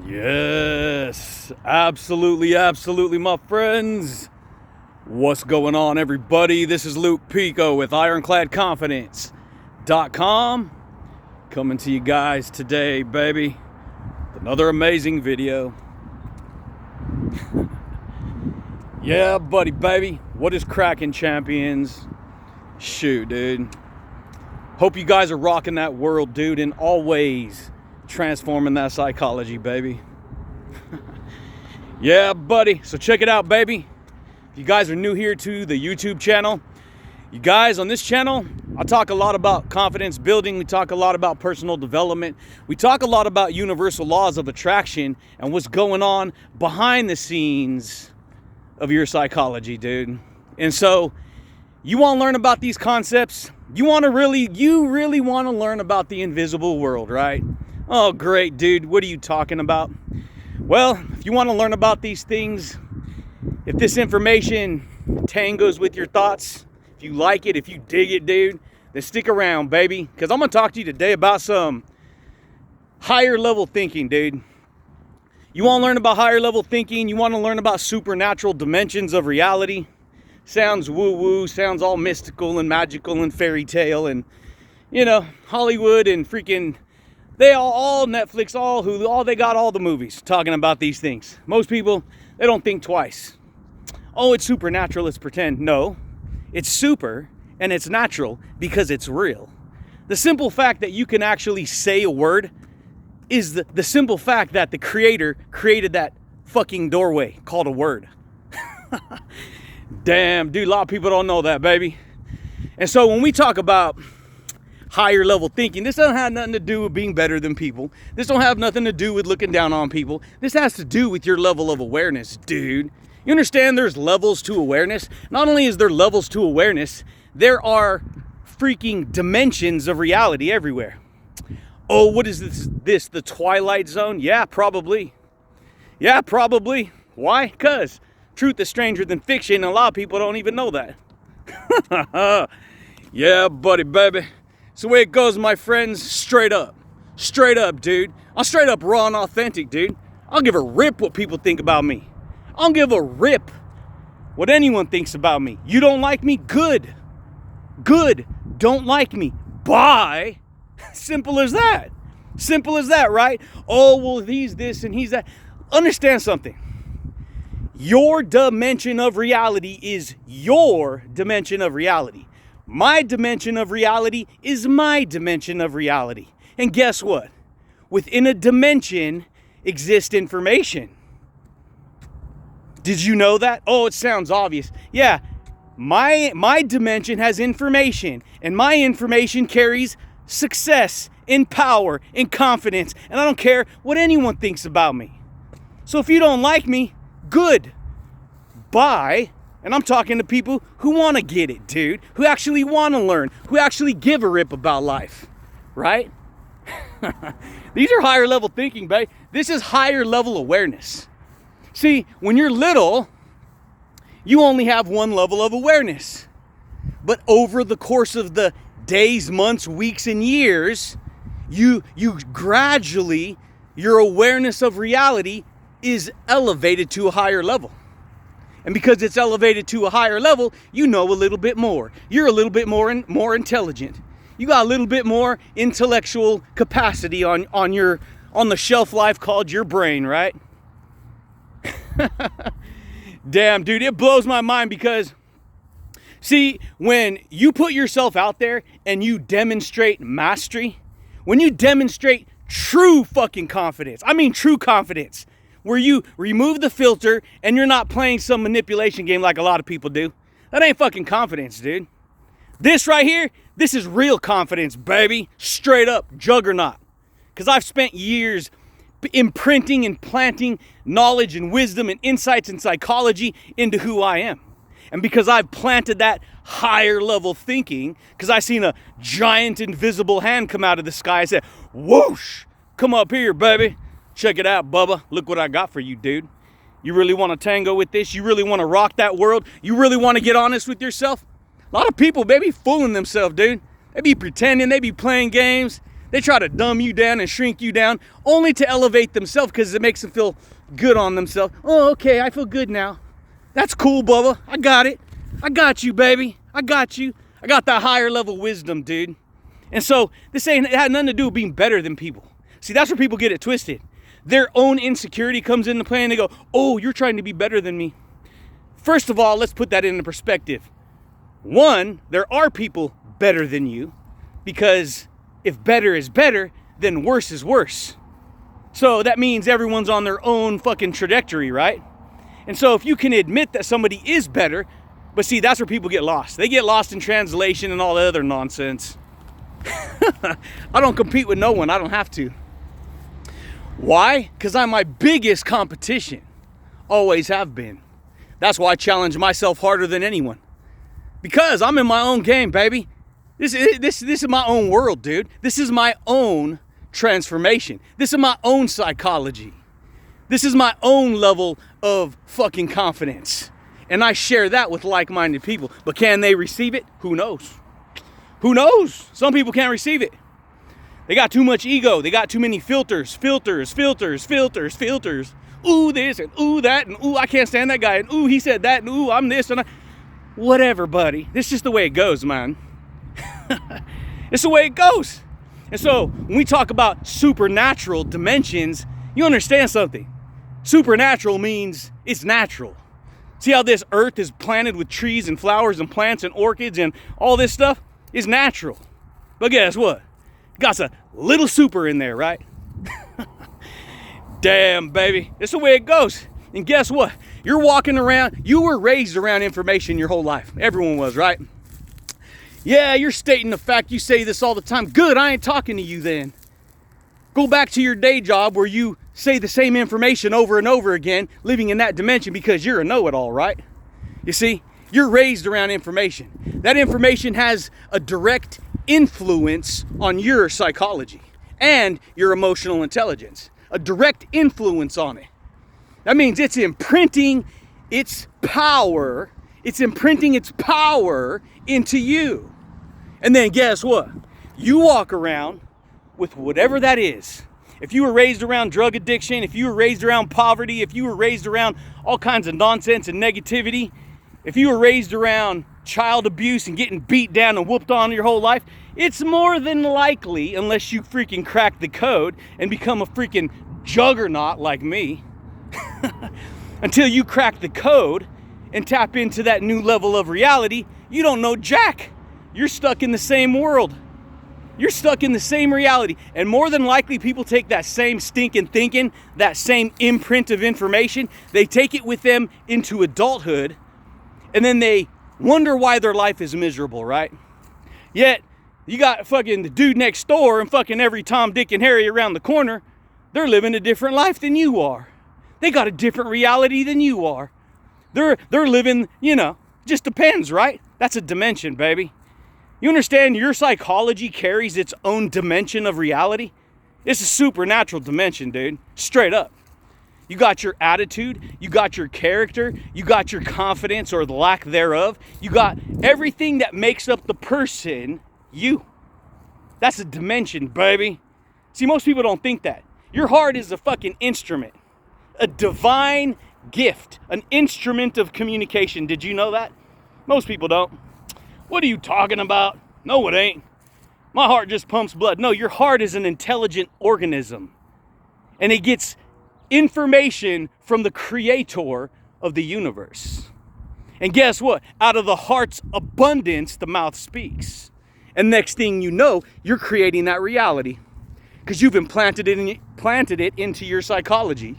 Yes, absolutely, my friends. What's going on, everybody? This is Luke Pico with IroncladConfidence.com coming to you guys today, baby. Another amazing video. Yeah, buddy, baby. What is cracking, champions? Shoot, dude. Hope you guys are rocking that world, dude, and always transforming that psychology, baby. Yeah, buddy. So check it out, baby. If you guys are new here to the YouTube channel, you guys, on this channel, I talk a lot about confidence building. We talk a lot about personal development. We talk a lot about universal laws of attraction and what's going on behind the scenes of your psychology, dude. And so you want to learn about these concepts? You really want to learn about the invisible world, right? Oh, great, dude. What are you talking about? Well, if you want to learn about these things, if this information tangos with your thoughts, if you like it, if you dig it, dude, then stick around, baby. Because I'm going to talk to you today about some higher level thinking, dude. You want to learn about higher level thinking? You want to learn about supernatural dimensions of reality? Sounds woo-woo, sounds all mystical and magical and fairy tale and, you know, Hollywood and freaking... They all Netflix, all Hulu, they got all the movies talking about these things. Most people, they don't think twice. Oh, it's supernatural, let's pretend. No, it's super and it's natural because it's real. The simple fact that you can actually say a word is the simple fact that the creator created that fucking doorway called a word. Damn, dude, a lot of people don't know that, baby. And so when we talk about higher level thinking, this doesn't have nothing to do with being better than people. This don't have nothing to do with looking down on people. This has to do with your level of awareness, dude. You understand there's levels to awareness? Not only is there levels to awareness, there are freaking dimensions of reality everywhere. Oh, what is this? The Twilight Zone? Yeah, probably. Yeah, probably. Why? Because truth is stranger than fiction, and a lot of people don't even know that. Yeah, buddy, baby. It's the way it goes, my friends. Straight up, dude. I'm straight up raw and authentic, dude. I'll give a rip what people think about me. I'll give a rip what anyone thinks about me. You don't like me? Good. Don't like me? Bye. Simple as that. Simple as that, right? Oh, well, he's this and he's that. Understand something. Your dimension of reality is your dimension of reality. My dimension of reality is my dimension of reality. And guess what? Within a dimension exists information. Did you know that? Oh, it sounds obvious. Yeah, my dimension has information, and my information carries success and power and confidence, and I don't care what anyone thinks about me. So if you don't like me, good. Bye. And I'm talking to people who want to get it, dude. Who actually want to learn. Who actually give a rip about life. Right? These are higher level thinking, babe. This is higher level awareness. See, when you're little, you only have one level of awareness. But over the course of the days, months, weeks, and years, you gradually, your awareness of reality is elevated to a higher level. And because it's elevated to a higher level, you know a little bit more. You're a little bit more intelligent. You got a little bit more intellectual capacity on the shelf life called your brain, right? Damn, dude, it blows my mind because, see, when you put yourself out there and you demonstrate mastery, when you demonstrate true fucking confidence, I mean true confidence, where you remove the filter and you're not playing some manipulation game like a lot of people do. That ain't fucking confidence, dude. This right here, this is real confidence, baby. Straight up juggernaut. Because I've spent years imprinting and planting knowledge and wisdom and insights and psychology into who I am. And because I've planted that higher level thinking, because I seen a giant invisible hand come out of the sky, I said, whoosh, come up here, baby. Check it out, Bubba. Look what I got for you, dude. You really want to tango with this? You really want to rock that world? You really want to get honest with yourself? A lot of people, they be fooling themselves, dude. They be pretending, they be playing games. They try to dumb you down and shrink you down only to elevate themselves because it makes them feel good on themselves. Oh, okay, I feel good now. That's cool, Bubba. I got it. I got you, baby. I got you. I got that higher level wisdom, dude. And so this it had nothing to do with being better than people. See, that's where people get it twisted. Their own insecurity comes into play and they go, oh, you're trying to be better than me. First of all, let's put that into perspective. One, there are people better than you, because if better is better, then worse is worse. So that means everyone's on their own fucking trajectory, right? And so if you can admit that somebody is better, but see, that's where people get lost. They get lost in translation and all that other nonsense. I don't compete with no one. I don't have to. Why? Because I'm my biggest competition. Always have been. That's why I challenge myself harder than anyone. Because I'm in my own game, baby. This is my own world, dude. This is my own transformation. This is my own psychology. This is my own level of fucking confidence. And I share that with like-minded people. But can they receive it? Who knows? Who knows? Some people can't receive it. They got too much ego. They got too many filters. Ooh, this and ooh, that, and ooh, I can't stand that guy, and ooh, he said that, and ooh, I'm this, and whatever, buddy. This is just the way it goes, man. It's the way it goes. And so when we talk about supernatural dimensions, you understand something. Supernatural means it's natural. See how this earth is planted with trees and flowers and plants and orchids and all this stuff is natural. But guess what? Got a little super in there, right? Damn, baby. It's the way it goes. And guess what? You're walking around, you were raised around information your whole life. Everyone was, right? Yeah, you're stating the fact, you say this all the time. Good, I ain't talking to you then. Go back to your day job where you say the same information over and over again, living in that dimension because you're a know-it-all, right? You see, you're raised around information. That information has a direct influence on your psychology and your emotional intelligence. A direct influence on it. That means it's imprinting its power. It's imprinting its power into you. And then guess what? You walk around with whatever that is. If you were raised around drug addiction, if you were raised around poverty, if you were raised around all kinds of nonsense and negativity, if you were raised around child abuse and getting beat down and whooped on your whole life, it's more than likely, unless you freaking crack the code and become a freaking juggernaut like me, until you crack the code and tap into that new level of reality, you don't know jack. You're stuck in the same world. You're stuck in the same reality. And more than likely, people take that same stinking thinking, that same imprint of information, they take it with them into adulthood, and then they wonder why their life is miserable, right? Yet, you got fucking the dude next door and fucking every Tom, Dick, and Harry around the corner. They're living a different life than you are. They got a different reality than you are. They're living, just depends, right? That's a dimension, baby. You understand your psychology carries its own dimension of reality? It's a supernatural dimension, dude. Straight up. You got your attitude, you got your character, you got your confidence or the lack thereof. You got everything that makes up the person, you. That's a dimension, baby. See, most people don't think that. Your heart is a fucking instrument. A divine gift. An instrument of communication. Did you know that? Most people don't. What are you talking about? No, it ain't. My heart just pumps blood. No, your heart is an intelligent organism. And it gets information from the creator of the universe. And guess what? Out of the heart's abundance, the mouth speaks. And next thing you know, you're creating that reality. Because you've implanted it into your psychology.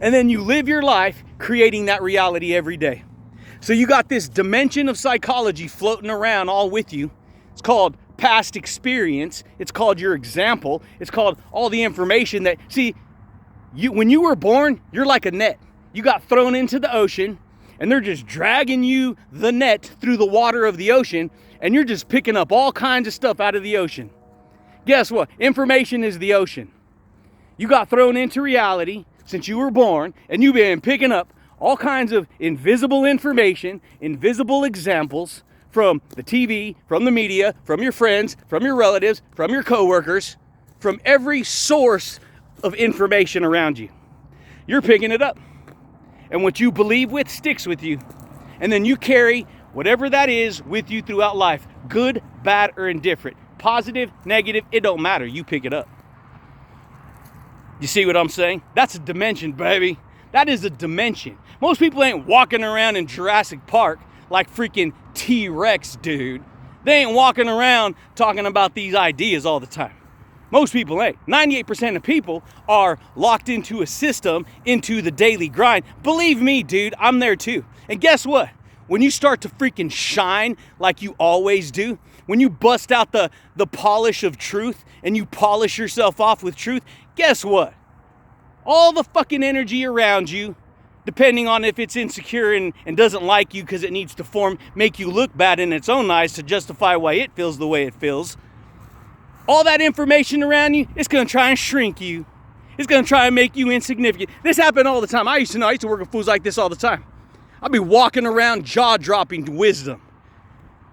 And then you live your life creating that reality every day. So you got this dimension of psychology floating around all with you. It's called past experience. It's called your example. It's called all the information that, see, when you were born, you're like a net. You got thrown into the ocean and they're just dragging you, the net, through the water of the ocean, and you're just picking up all kinds of stuff out of the ocean. Guess what? Information is the ocean. You got thrown into reality since you were born, and you've been picking up all kinds of invisible information, invisible examples from the TV, from the media, from your friends, from your relatives, from your coworkers, from every source of information around you. You're picking it up. And what you believe with sticks with you. And then you carry whatever that is with you throughout life. Good, bad, or indifferent. Positive, negative, it don't matter. You pick it up. You see what I'm saying? That's a dimension, baby. That is a dimension. Most people ain't walking around in Jurassic Park like freaking T-Rex, dude. They ain't walking around talking about these ideas all the time. Most people ain't. 98% of people are locked into a system, into the daily grind. Believe me, dude, I'm there too. And guess what? When you start to freaking shine like you always do, when you bust out the polish of truth and you polish yourself off with truth, guess what? All the fucking energy around you, depending on if it's insecure and doesn't like you because it needs to make you look bad in its own eyes to justify why it feels the way it feels. All that information around you, it's going to try and shrink you. It's going to try and make you insignificant. This happened all the time. I used to work with fools like this all the time. I'd be walking around jaw-dropping wisdom.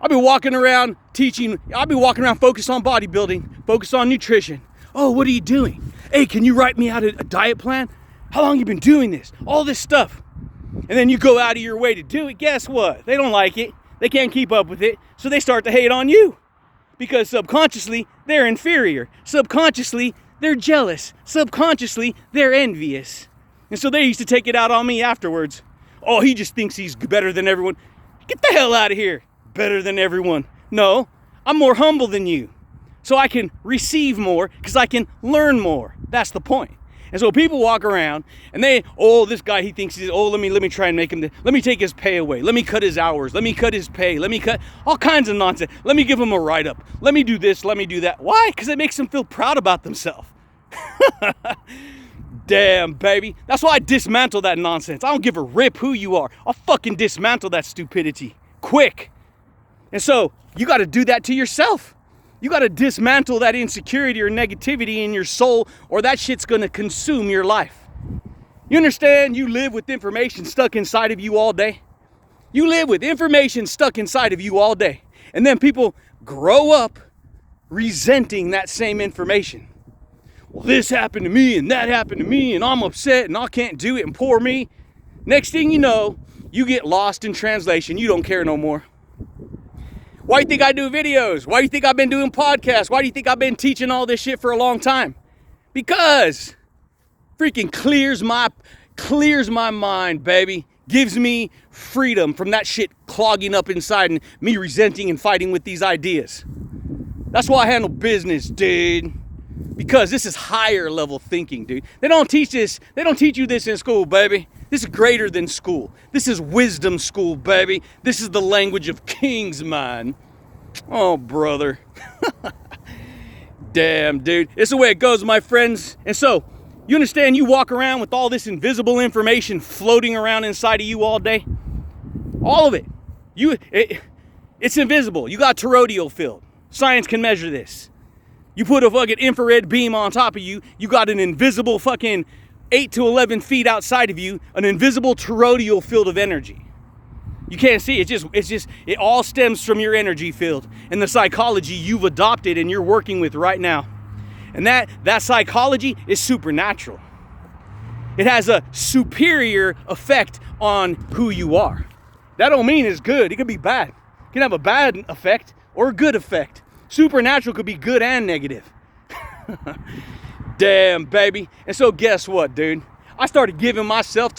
I'd be walking around teaching. I'd be walking around focused on bodybuilding, focused on nutrition. Oh, what are you doing? Hey, can you write me out a diet plan? How long you been doing this? All this stuff. And then you go out of your way to do it. Guess what? They don't like it. They can't keep up with it. So they start to hate on you. Because subconsciously, they're inferior. Subconsciously, they're jealous. Subconsciously, they're envious. And so they used to take it out on me afterwards. Oh, he just thinks he's better than everyone. Get the hell out of here. Better than everyone. No, I'm more humble than you. So I can receive more because I can learn more. That's the point. And so people walk around and this guy, he thinks let me try and make him, let me take his pay away. Let me cut his hours. Let me cut his pay. Let me cut all kinds of nonsense. Let me give him a write-up. Let me do this. Let me do that. Why? Because it makes them feel proud about themselves. Damn, baby. That's why I dismantle that nonsense. I don't give a rip who you are. I'll fucking dismantle that stupidity quick. And so you got to do that to yourself. You got to dismantle that insecurity or negativity in your soul, or that shit's going to consume your life. You understand? You live with information stuck inside of you all day. You live with information stuck inside of you all day. And then people grow up resenting that same information. Well, this happened to me and that happened to me and I'm upset and I can't do it and poor me. Next thing you know, you get lost in translation. You don't care no more. Why do you think I do videos? Why do you think I've been doing podcasts? Why do you think I've been teaching all this shit for a long time? Because freaking clears my mind, baby. Gives me freedom from that shit clogging up inside and me resenting and fighting with these ideas. That's why I handle business, dude. Because this is higher level thinking, dude. They don't teach this. They don't teach you this in school, baby. This is greater than school. This is wisdom school, baby. This is the language of kings, man. Oh, brother. Damn, dude. It's the way it goes, my friends. And so, you understand, you walk around with all this invisible information floating around inside of you all day? All of it. It's invisible. You got toroidal field. Science can measure this. You put a fucking infrared beam on top of you, you got an invisible fucking 8 to 11 feet outside of you, an invisible toroidal field of energy. You can't see it. It all stems from your energy field and the psychology you've adopted and you're working with right now. And that psychology is supernatural. It has a superior effect on who you are. That don't mean it's good. It could be bad. It can have a bad effect or a good effect. Supernatural could be good and negative. Damn, baby. And so guess what, dude? I started giving myself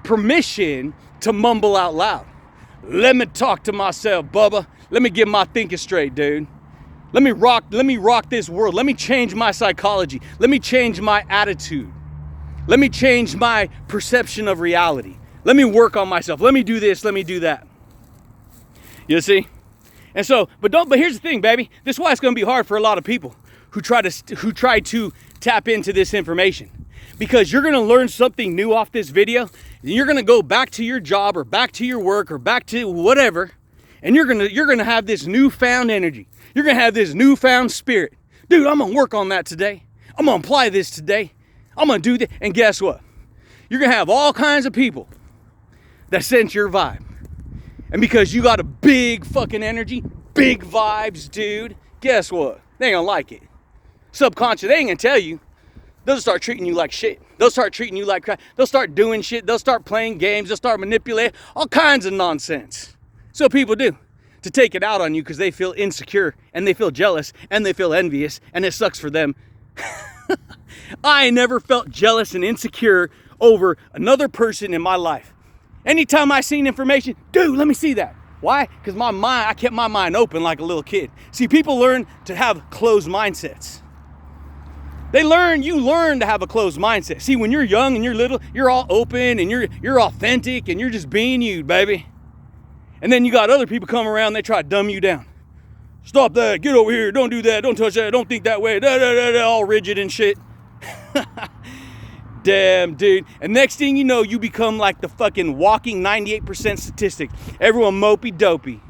permission to mumble out loud. Let me talk to myself, Bubba. Let me get my thinking straight, dude. Let me rock this world. Let me change my psychology. Let me change my attitude. Let me change my perception of reality. Let me work on myself. Let me do this. Let me do that. You see? And so, but here's the thing, baby. This is why it's going to be hard for a lot of people who try to tap into this information. Because you're going to learn something new off this video. And you're going to go back to your job or back to your work or back to whatever. And you're going to have this newfound energy. You're going to have this newfound spirit. Dude, I'm going to work on that today. I'm going to apply this today. I'm going to do that. And guess what? You're going to have all kinds of people that sense your vibe. And because you got a big fucking energy, big vibes, dude, guess what? They ain't gonna like it. Subconscious, they ain't gonna tell you. They'll start treating you like shit. They'll start treating you like crap. They'll start doing shit. They'll start playing games. They'll start manipulating. All kinds of nonsense. So people do. To take it out on you because they feel insecure and they feel jealous and they feel envious and it sucks for them. I never felt jealous and insecure over another person in my life. Anytime I seen information, dude, let me see that. Why? Because I kept my mind open like a little kid. See, people learn to have closed mindsets. You learn to have a closed mindset. See, when you're young and you're little, you're all open and you're authentic and you're just being you, baby. And then you got other people come around, they try to dumb you down. Stop that, get over here, don't do that, don't touch that, don't think that way, all rigid and shit. Damn, dude. And next thing you know, you become like the fucking walking 98% statistic. Everyone mopey dopey.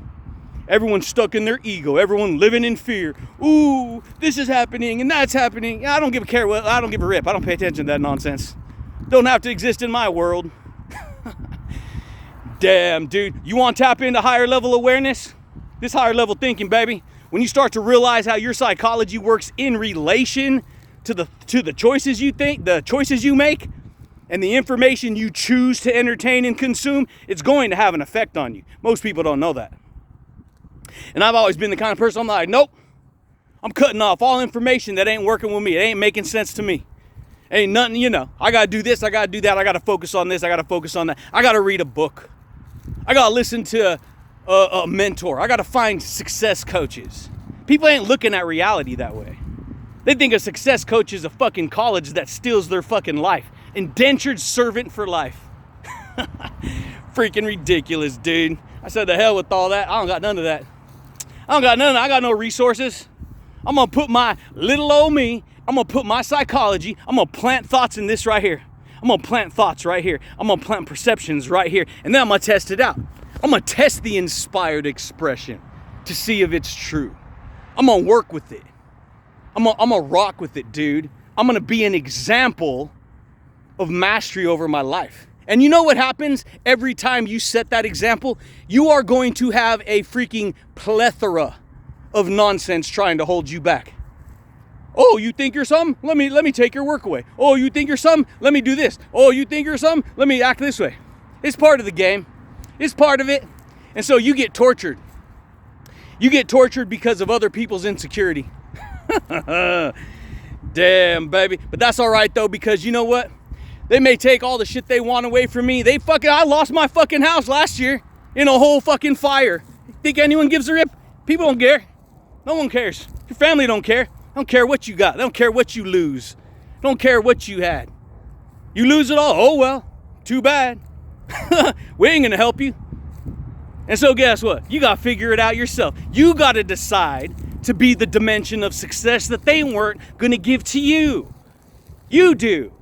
Everyone's stuck in their ego. Everyone living in fear. Ooh, this is happening and that's happening. I don't give a rip. I don't pay attention to that nonsense. Don't have to exist in my world. Damn, dude. You want to tap into higher level awareness? This higher level thinking, baby. When you start to realize how your psychology works in relation to the choices you think, the choices you make, and the information you choose to entertain and consume, it's going to have an effect on you. Most people don't know that. And I've always been the kind of person, I'm like, nope. I'm cutting off all information that ain't working with me. It ain't making sense to me. Ain't nothing, I got to do this, I got to do that, I got to focus on this, I got to focus on that. I got to read a book. I got to listen to a mentor. I got to find success coaches. People ain't looking at reality that way. They think a success coach is a fucking college that steals their fucking life. Indentured servant for life. Freaking ridiculous, dude. I said the hell with all that. I don't got none of that. I got no resources. I'm going to put my little old me, I'm going to put my psychology, I'm going to plant thoughts in this right here. I'm going to plant thoughts right here. I'm going to plant perceptions right here. And then I'm going to test it out. I'm going to test the inspired expression to see if it's true. I'm going to work with it. I'm gonna rock with it, dude. I'm gonna be an example of mastery over my life. And you know what happens every time you set that example? You are going to have a freaking plethora of nonsense trying to hold you back. Oh, you think you're something? Let me take your work away. Oh, you think you're something? Let me do this. Oh, you think you're something? Let me act this way. It's part of the game. It's part of it. And so you get tortured. You get tortured because of other people's insecurity. Damn, baby. But that's all right though, because you know what? They may take all the shit they want away from me. I lost my fucking house last year in a whole fucking fire. Think anyone gives a rip? People don't care. No one cares. Your family don't care. Don't care what you got. They don't care what you lose. Don't care what you had. You lose it all. Oh well, too bad. We ain't gonna help you. And so guess what? You gotta figure it out yourself. You gotta decide to be the dimension of success that they weren't gonna give to you. You do.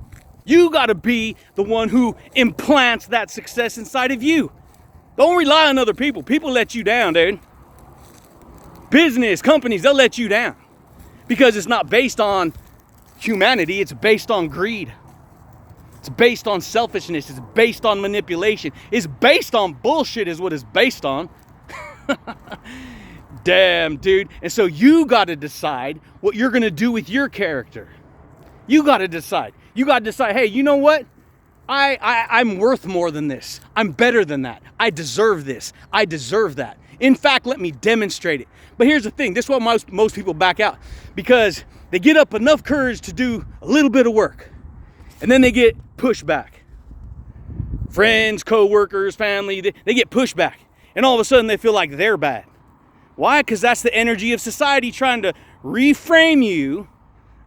You gotta be the one who implants that success inside of you. Don't rely on other people. People let you down, dude. Business, companies, they'll let you down. Because it's not based on humanity, it's based on greed. It's based on selfishness, it's based on manipulation. It's based on bullshit is what it's based on. Damn, dude. And so you got to decide what you're going to do with your character. You got to decide. You got to decide, hey, you know what? I'm worth more than this. I'm better than that. I deserve this. I deserve that. In fact, let me demonstrate it. But here's the thing. This is why most people back out. Because they get up enough courage to do a little bit of work. And then they get pushback. Friends, co-workers, family, they get pushback. And all of a sudden they feel like they're bad. Why? Because that's the energy of society trying to reframe you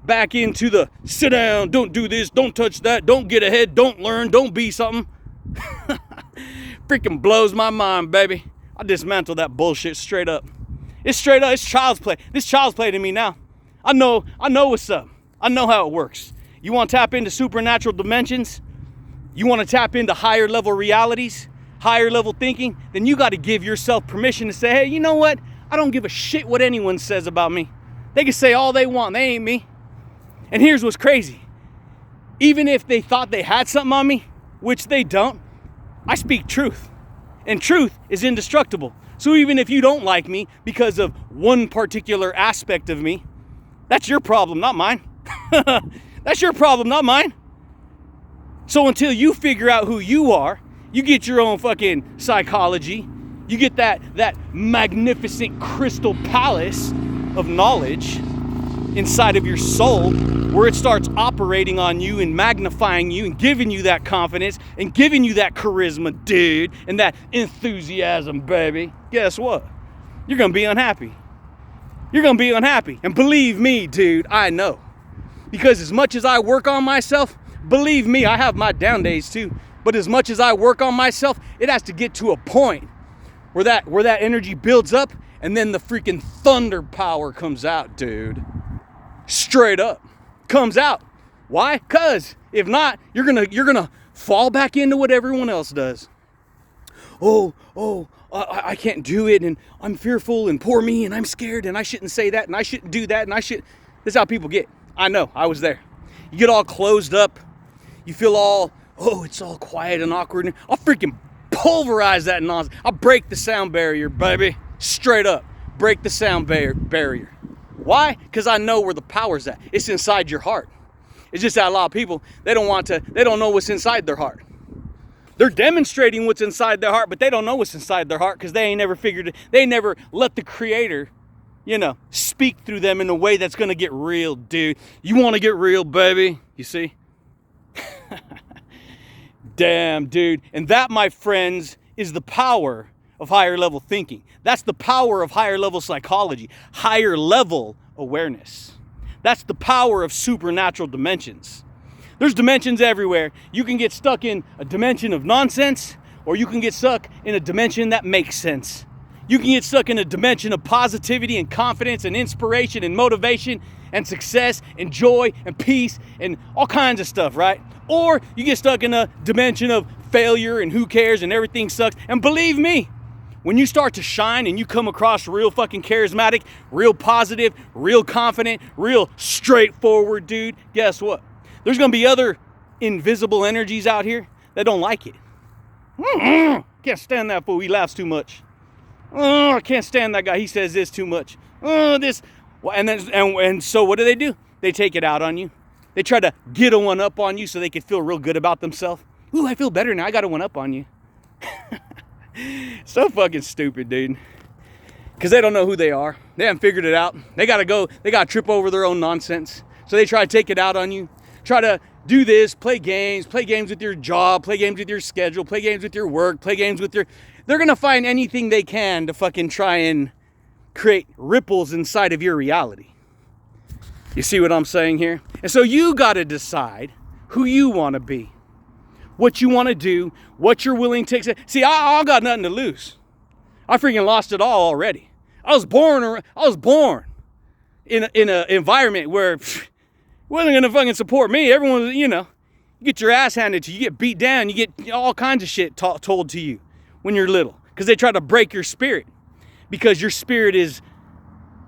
back into the sit down, don't do this, don't touch that, don't get ahead, don't learn, don't be something. Freaking blows my mind, baby. I dismantle that bullshit straight up. It's straight up, it's child's play. This child's play to me now. I know what's up. I know how it works. You want to tap into supernatural dimensions? You want to tap into higher level realities, higher level thinking? Then you got to give yourself permission to say, hey, you know what? I don't give a shit what anyone says about me. They can say all they want. They ain't me. And here's what's crazy. Even if they thought they had something on me, which they don't, I speak truth. And truth is indestructible. So even if you don't like me because of one particular aspect of me, that's your problem, not mine. That's your problem, not mine. So until you figure out who you are, you get your own fucking psychology, you get that magnificent crystal palace of knowledge inside of your soul, where it starts operating on you and magnifying you and giving you that confidence and giving you that charisma, dude, and that enthusiasm, baby. Guess what? You're gonna be unhappy. You're gonna be unhappy. And believe me, dude, I know. Because as much as I work on myself, believe me, I have my down days too. But as much as I work on myself, it has to get to a point where that energy builds up and then the freaking thunder power comes out, dude. Straight up. Comes out. Why? Because if not, you're gonna fall back into what everyone else does. I can't do it, and I'm fearful, and poor me, and I'm scared, and I shouldn't say that, and I shouldn't do that, and I should. This is how people get. I know, I was there. You get all closed up. You feel all, it's all quiet and awkward. I'll freaking pulverize that nonsense. I'll break the sound barrier, baby. Straight up. Break the sound barrier. Why? Because I know where the power's at. It's inside your heart. It's just that a lot of people, they don't know what's inside their heart. They're demonstrating what's inside their heart, but they don't know what's inside their heart because they ain't never figured it. They never let the Creator, speak through them in a way that's going to get real, dude. You want to get real, baby? You see? Damn, dude. And that, my friends, is the power of higher level thinking. That's the power of higher level psychology, higher level awareness. That's the power of supernatural dimensions. There's dimensions everywhere. You can get stuck in a dimension of nonsense, or you can get stuck in a dimension that makes sense. You can get stuck in a dimension of positivity and confidence and inspiration and motivation and success and joy and peace and all kinds of stuff, right? Or you get stuck in a dimension of failure and who cares and everything sucks. And believe me, when you start to shine and you come across real fucking charismatic, real positive, real confident, real straightforward, dude, guess what? There's going to be other invisible energies out here that don't like it. Can't stand that fool. He laughs too much. I can't stand that guy. He says this too much. This. And so what do? They take it out on you. They try to get a one up on you so they can feel real good about themselves. Ooh, I feel better now. I got a one up on you. So fucking stupid, dude. Because they don't know who they are. They haven't figured it out. They got to trip over their own nonsense. So they try to take it out on you. Try to do this, play games with your job, play games with your schedule, play games with your work, play games with your... They're going to find anything they can to fucking try and create ripples inside of your reality. You see what I'm saying here? And so you got to decide who you want to be. What you want to do, what you're willing to accept. See, I got nothing to lose. I freaking lost it all already. I was born in an environment where wasn't gonna fucking support me. Everyone, you get your ass handed to you, you get beat down, you get all kinds of shit told to you when you're little, because they try to break your spirit, because your spirit is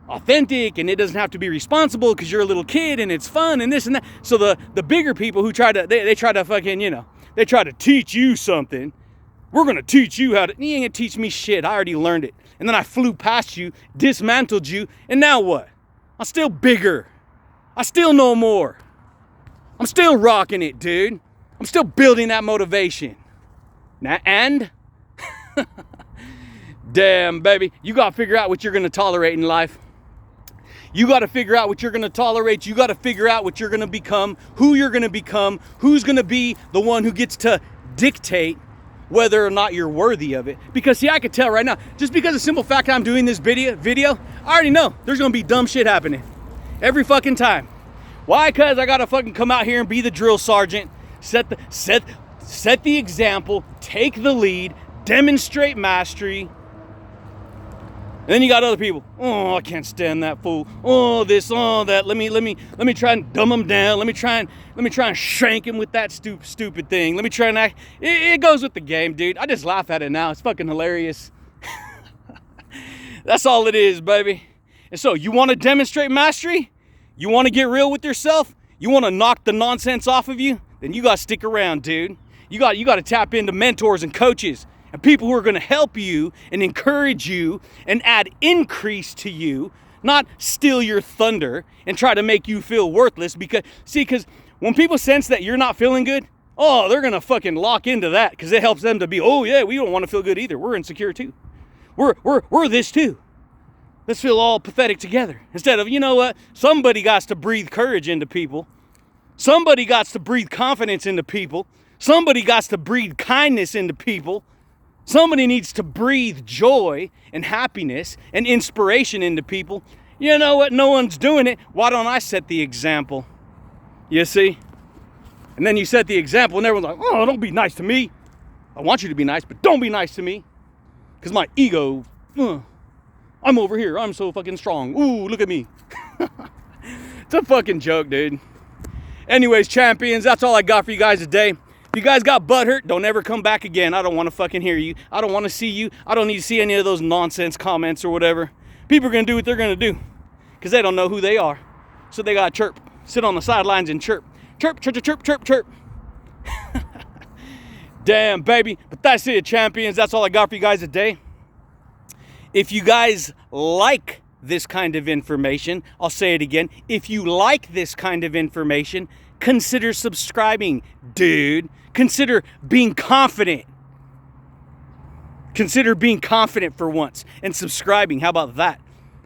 authentic and it doesn't have to be responsible because you're a little kid and it's fun and this and that. So the bigger people who try to they try to fucking they try to teach you something. We're gonna teach you how to. You ain't gonna teach me shit. I already learned it. And then I flew past you, dismantled you, and now what? I'm still bigger. I still know more. I'm still rocking it, dude. I'm still building that motivation. Now, and damn, baby, you gotta figure out what you're gonna tolerate in life. You gotta figure out what you're gonna tolerate. You gotta figure out what you're gonna become, who you're gonna become, who's gonna be the one who gets to dictate whether or not you're worthy of it. Because see, I could tell right now, just because of the simple fact that I'm doing this video, I already know there's gonna be dumb shit happening every fucking time. Why? Because I gotta fucking come out here and be the drill sergeant, set the example, take the lead, demonstrate mastery. And then you got other people. Oh, I can't stand that fool. Oh, this, oh, that. Let me try and dumb him down. Let me try and shank him with that stupid thing. Let me try and act. It goes with the game, dude. I just laugh at it now. It's fucking hilarious. That's all it is, baby. And so, you want to demonstrate mastery? You want to get real with yourself? You want to knock the nonsense off of you? Then you got to stick around, dude. You got to tap into mentors and coaches people who are going to help you and encourage you and add increase to you, not steal your thunder and try to make you feel worthless. Because when people sense that you're not feeling good, oh, they're going to fucking lock into that because it helps them to be, oh yeah, we don't want to feel good either. We're insecure too. We're this too. Let's feel all pathetic together. Instead of, you know what? Somebody got to breathe courage into people. Somebody got to breathe confidence into people. Somebody got to breathe kindness into people. Somebody needs to breathe joy and happiness and inspiration into people. You know what? No one's doing it. Why don't I set the example? You see? And then you set the example and everyone's like, oh, don't be nice to me. I want you to be nice, but don't be nice to me. Because my ego, I'm over here. I'm so fucking strong. Ooh, look at me. It's a fucking joke, dude. Anyways, champions, that's all I got for you guys today. If you guys got butthurt, don't ever come back again. I don't want to fucking hear you. I don't want to see you. I don't need to see any of those nonsense comments or whatever. People are going to do what they're going to do because they don't know who they are. So they got to chirp. Sit on the sidelines and chirp. Chirp, chirp, chirp, chirp, chirp. Damn, baby. But that's it, champions. That's all I got for you guys today. If you guys like this kind of information, I'll say it again. If you like this kind of information, consider subscribing, dude. Consider being confident. Consider being confident for once and subscribing. How about that?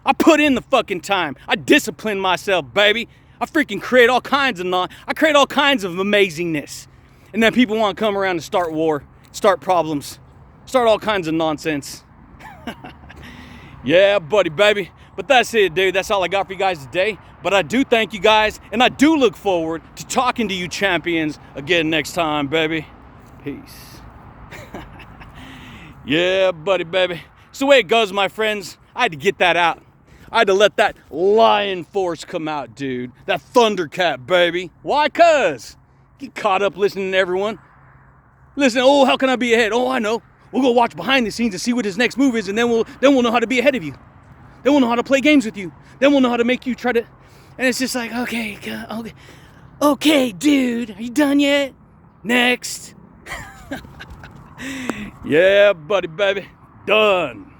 I put in the fucking time. I discipline myself, baby. I freaking create all kinds of amazingness. And then people want to come around and start war, start problems, start all kinds of nonsense. Yeah, buddy, baby. But that's it, dude. That's all I got for you guys today. But I do thank you guys, and I do look forward to talking to you champions again next time, baby. Peace. Yeah, buddy, baby. It's the way it goes, my friends. I had to get that out. I had to let that lion force come out, dude. That Thundercat, baby. Why? Cuz get caught up listening to everyone. Listen, oh, how can I be ahead? Oh, I know. We'll go watch behind the scenes and see what his next move is, and then we'll know how to be ahead of you. Then we'll know how to play games with you. Then we'll know how to make you try to... And it's just like, okay, dude, are you done yet? Next. Yeah, buddy, baby. Done.